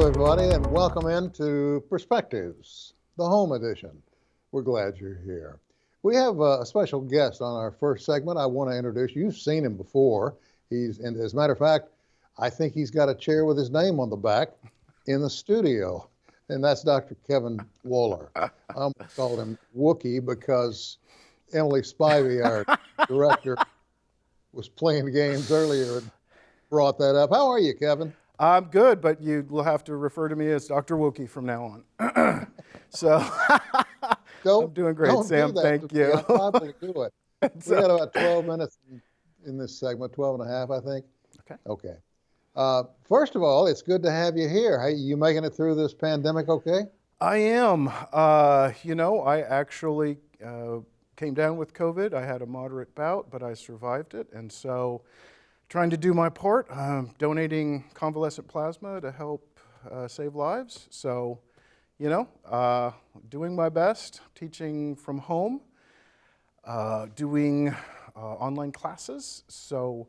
everybody, and welcome into Perspectives, the home edition. We're glad you're here. We have a special guest on our first segment. I want to introduce. You've seen him before. And as a matter of fact, I think he's got a chair with his name on the back in the studio, and that's Dr. Kevin Woller. I called him Wookie because Emily Spivey, our director, was playing games earlier and brought that up. How are you, Kevin? I'm good, but you will have to refer to me as Dr. Wookie from now on. So I'm doing great, Sam. Thank you. I'm liable to do it. We got about 12 minutes in this segment, 12 and a half, I think. Okay. First of all, it's good to have you here. Hey, you making it through this pandemic okay? I am. I actually came down with COVID. I had a moderate bout, but I survived it. And so trying to do my part, donating convalescent plasma to help save lives. So, doing my best, teaching from home, doing online classes. So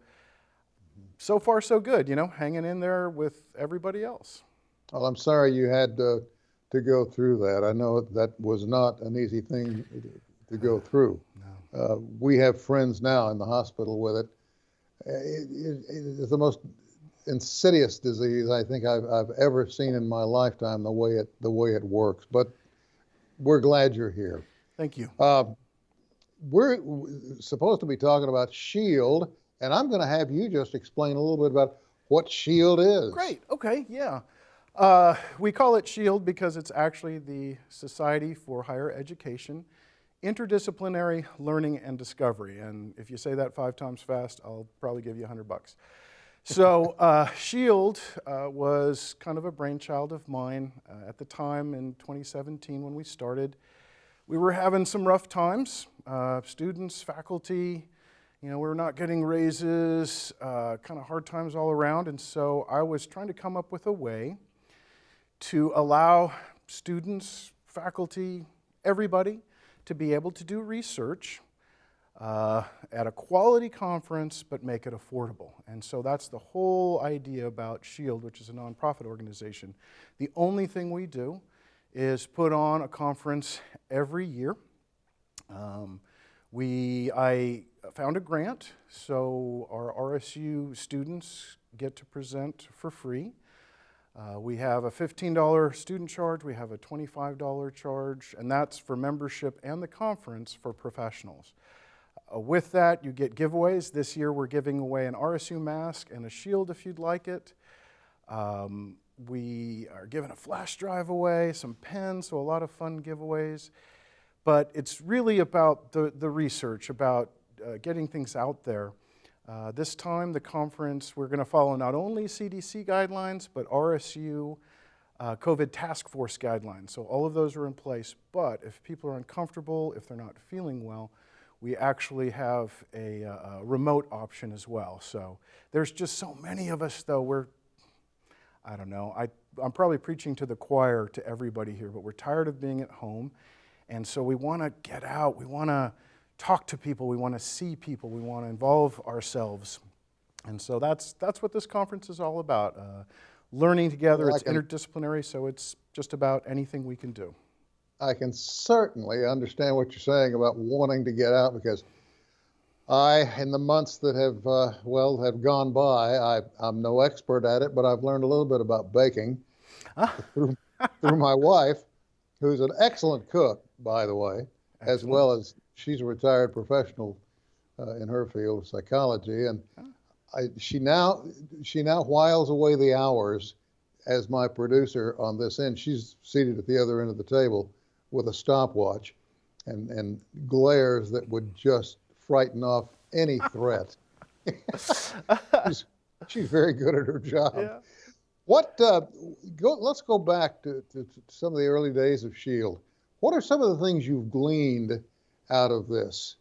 far so good, hanging in there with everybody else. Well, I'm sorry you had to go through that. I know that was not an easy thing to go through. No. We have friends now in the hospital with it. It's the most insidious disease I think I've ever seen in my lifetime. The way it works, but we're glad you're here. Thank you. We're supposed to be talking about S.H.I.E.L.D, and I'm going to have you just explain a little bit about what S.H.I.E.L.D is. Great. Okay. Yeah. We call it S.H.I.E.L.D because it's actually the Society for Higher Education, Interdisciplinary Learning and Discovery. And if you say that 5 times fast, I'll probably give you $100. So S.H.I.E.L.D was kind of a brainchild of mine at the time in 2017 when we started. We were having some rough times, students, faculty, we were not getting raises, kind of hard times all around. And so I was trying to come up with a way to allow students, faculty, everybody to be able to do research at a quality conference, but make it affordable. And so that's the whole idea about S.H.I.E.L.D, which is a nonprofit organization. The only thing we do is put on a conference every year. I found a grant, so our RSU students get to present for free. We have a $15 student charge, we have a $25 charge, and that's for membership and the conference for professionals. With that, you get giveaways. This year we're giving away an RSU mask and a S.H.I.E.L.D if you'd like it. We are giving a flash drive away, some pens, so a lot of fun giveaways. But it's really about the research, about getting things out there. This time, the conference, we're going to follow not only CDC guidelines, but RSU COVID task force guidelines. So all of those are in place, but if people are uncomfortable, if they're not feeling well, we actually have a remote option as well. So there's just so many of us, though, I don't know, I'm probably preaching to the choir to everybody here, but we're tired of being at home. And so we want to get out, we want to talk to people, we want to see people, we want to involve ourselves. And so that's what this conference is all about. Learning together, it's interdisciplinary, so it's just about anything we can do. I can certainly understand what you're saying about wanting to get out, because in the months that have gone by, I'm no expert at it, but I've learned a little bit about baking through my wife, who's an excellent cook, by the way, as well as she's a retired professional in her field of psychology, and she now whiles away the hours as my producer on this end. She's seated at the other end of the table with a stopwatch and glares that would just frighten off any threat. She's very good at her job. Yeah. Let's go back to some of the early days of S.H.I.E.L.D. What are some of the things you've gleaned out of this,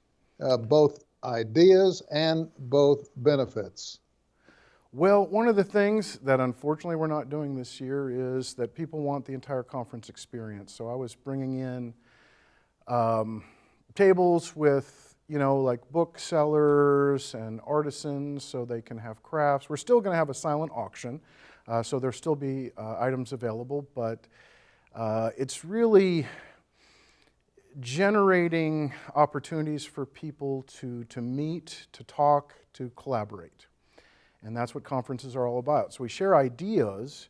both ideas and both benefits? Well, one of the things that unfortunately we're not doing this year is that people want the entire conference experience. So I was bringing in tables with like booksellers and artisans so they can have crafts. We're still going to have a silent auction, so there'll still be items available, but it's really generating opportunities for people to meet, to talk, to collaborate. And that's what conferences are all about. So we share ideas,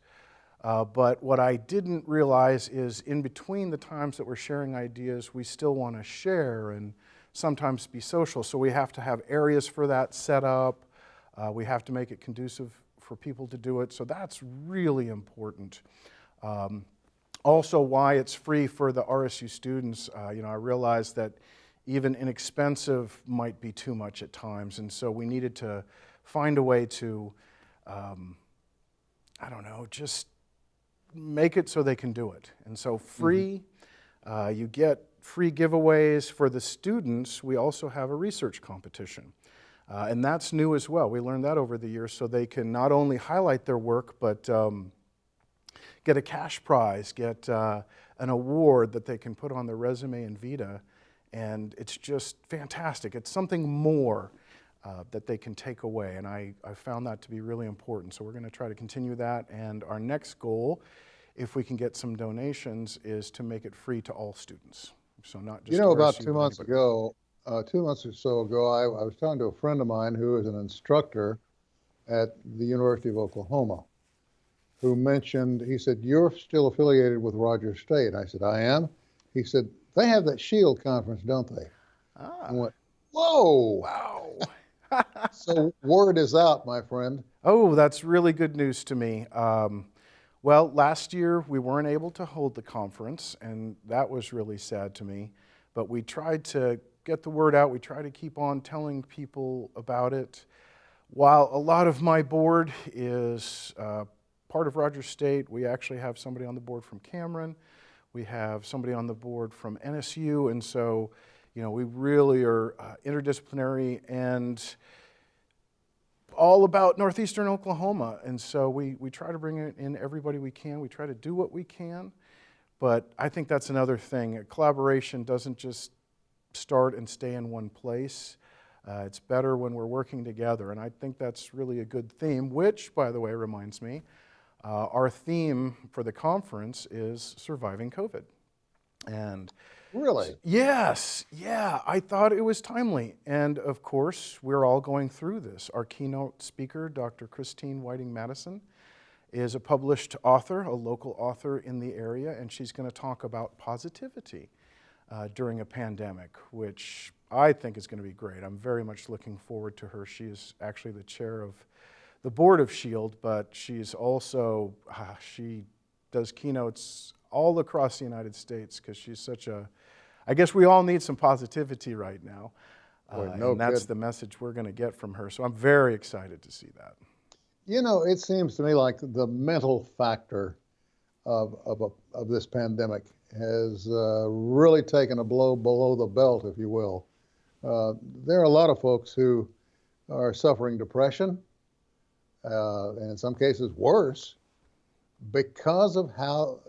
but what I didn't realize is in between the times that we're sharing ideas, we still want to share and sometimes be social. So we have to have areas for that set up. We have to make it conducive for people to do it. So that's really important. Also, why it's free for the RSU students. I realized that even inexpensive might be too much at times, and so we needed to find a way to, just make it so they can do it. And so free, you get free giveaways. For the students, we also have a research competition. And that's new as well. We learned that over the years, so they can not only highlight their work, but get a cash prize, get an award that they can put on their resume and vita. And it's just fantastic. It's something more that they can take away, and I found that to be really important. So we're going to try to continue that, and our next goal, if we can get some donations, is to make it free to all students. So not just About RSU, 2 months anybody. ago, 2 months or so ago, I was talking to a friend of mine who is an instructor at the University of Oklahoma, who mentioned, he said, "You're still affiliated with Rogers State." I said, "I am." He said, "They have that S.H.I.E.L.D conference, don't they?" I went, "Whoa." Wow. So word is out, my friend. Oh, that's really good news to me. Well, last year we weren't able to hold the conference, and that was really sad to me. But we tried to get the word out. We tried to keep on telling people about it. While a lot of my board is part of Rogers State, we actually have somebody on the board from Cameron. We have somebody on the board from NSU, and so we really are interdisciplinary and all about northeastern Oklahoma. And so we try to bring in everybody we can. We try to do what we can. But I think that's another thing. Collaboration doesn't just start and stay in one place. It's better when we're working together. And I think that's really a good theme, which, by the way, reminds me, our theme for the conference is surviving COVID. And Really? yes, yeah, I thought it was timely. And of course, we're all going through this. Our keynote speaker, Dr. Christine Whiting-Madison, is a published author, a local author in the area, and she's going to talk about positivity during a pandemic, which I think is going to be great. I'm very much looking forward to her. She is actually the chair of the board of S.H.I.E.L.D, but she's also, she does keynotes all across the United States because she's such I guess we all need some positivity right now. Boy, no and that's kidding. the message we're going to get from her. So I'm very excited to see that. It seems to me like the mental factor of this pandemic has really taken a blow below the belt, if you will. There are a lot of folks who are suffering depression, and in some cases worse, because of how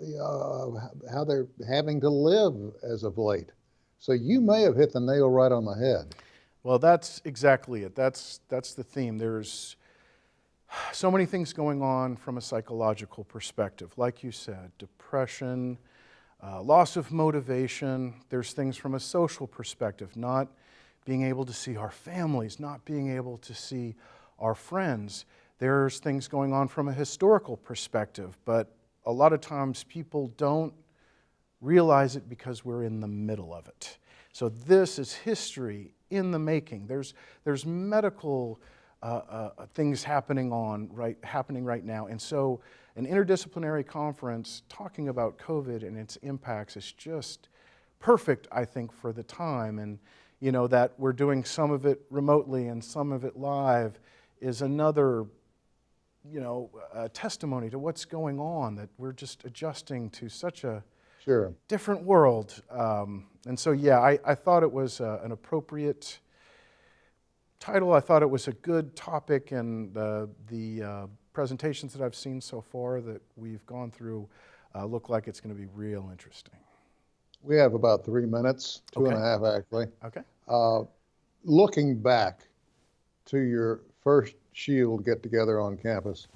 they're having to live as of late. So you may have hit the nail right on the head. Well, that's exactly it. That's the theme. There's so many things going on from a psychological perspective. Like you said, depression, loss of motivation. There's things from a social perspective, not being able to see our families, not being able to see our friends. There's things going on from a historical perspective, but a lot of times people don't realize it because we're in the middle of it. So this is history in the making. There's medical things happening right now, and so an interdisciplinary conference talking about COVID and its impacts is just perfect, I think, for the time. And that we're doing some of it remotely and some of it live is another testimony to what's going on, that we're just adjusting to such a Sure. different world. And so, yeah, I thought it was an appropriate title. I thought it was a good topic, and the presentations that I've seen so far that we've gone through look like it's going to be real interesting. We have about 3 minutes, two Okay. and a half actually. Okay. Looking back to your first S.H.I.E.L.D. get-together on campus,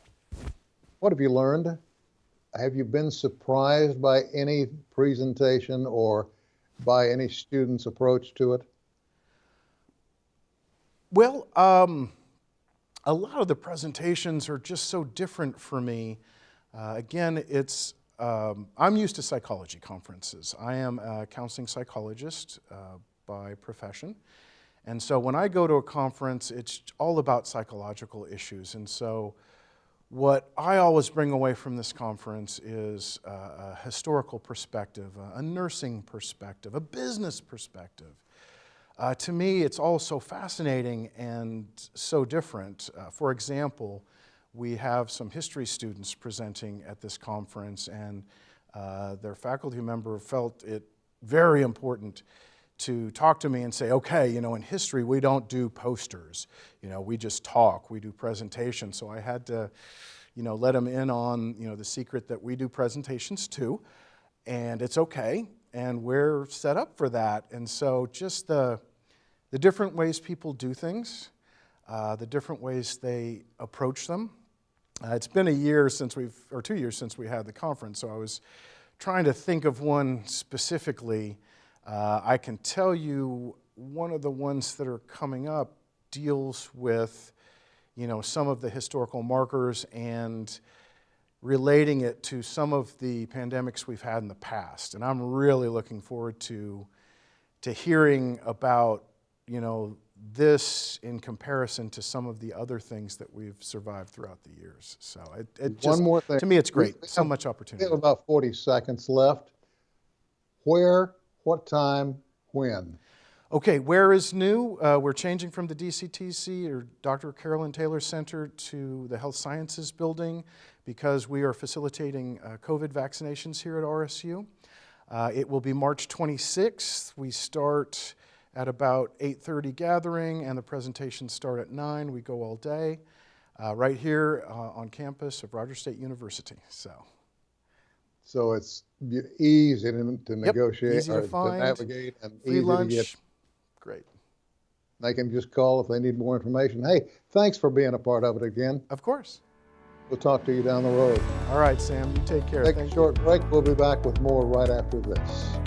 what have you learned? Have you been surprised by any presentation or by any student's approach to it? Well, a lot of the presentations are just so different for me. Again, I'm used to psychology conferences. I am a counseling psychologist by profession. And so when I go to a conference, it's all about psychological issues. And so what I always bring away from this conference is a historical perspective, a nursing perspective, a business perspective. To me, it's all so fascinating and so different. For example, we have some history students presenting at this conference, and their faculty member felt it very important to talk to me and say, okay, in history we don't do posters, we just talk, we do presentations. So I had to, let them in on, the secret that we do presentations too, and it's okay, and we're set up for that. And so just the different ways people do things, the different ways they approach them. It's been 2 years since we had the conference, so I was trying to think of one specifically. I can tell you one of the ones that are coming up deals with, some of the historical markers and relating it to some of the pandemics we've had in the past. And I'm really looking forward to hearing about, this in comparison to some of the other things that we've survived throughout the years. So it just, One more thing. to me, it's great. So much We opportunity. have about 40 seconds left. Where, what time, when? Okay, where is new? We're changing from the DCTC or Dr. Carolyn Taylor Center to the Health Sciences Building because we are facilitating COVID vaccinations here at RSU. It will be March 26th. We start at about 8:30 gathering, and the presentations start at 9. We go all day, right here on campus of Rogers State University. So it's easy to negotiate, easy to or find, to navigate, and free easy lunch. to get. Great. They can just call if they need more information. Hey, thanks for being a part of it again. Of course. We'll talk to you down the road. All right, Sam, you take care. Take a short break. We'll be back with more right after this.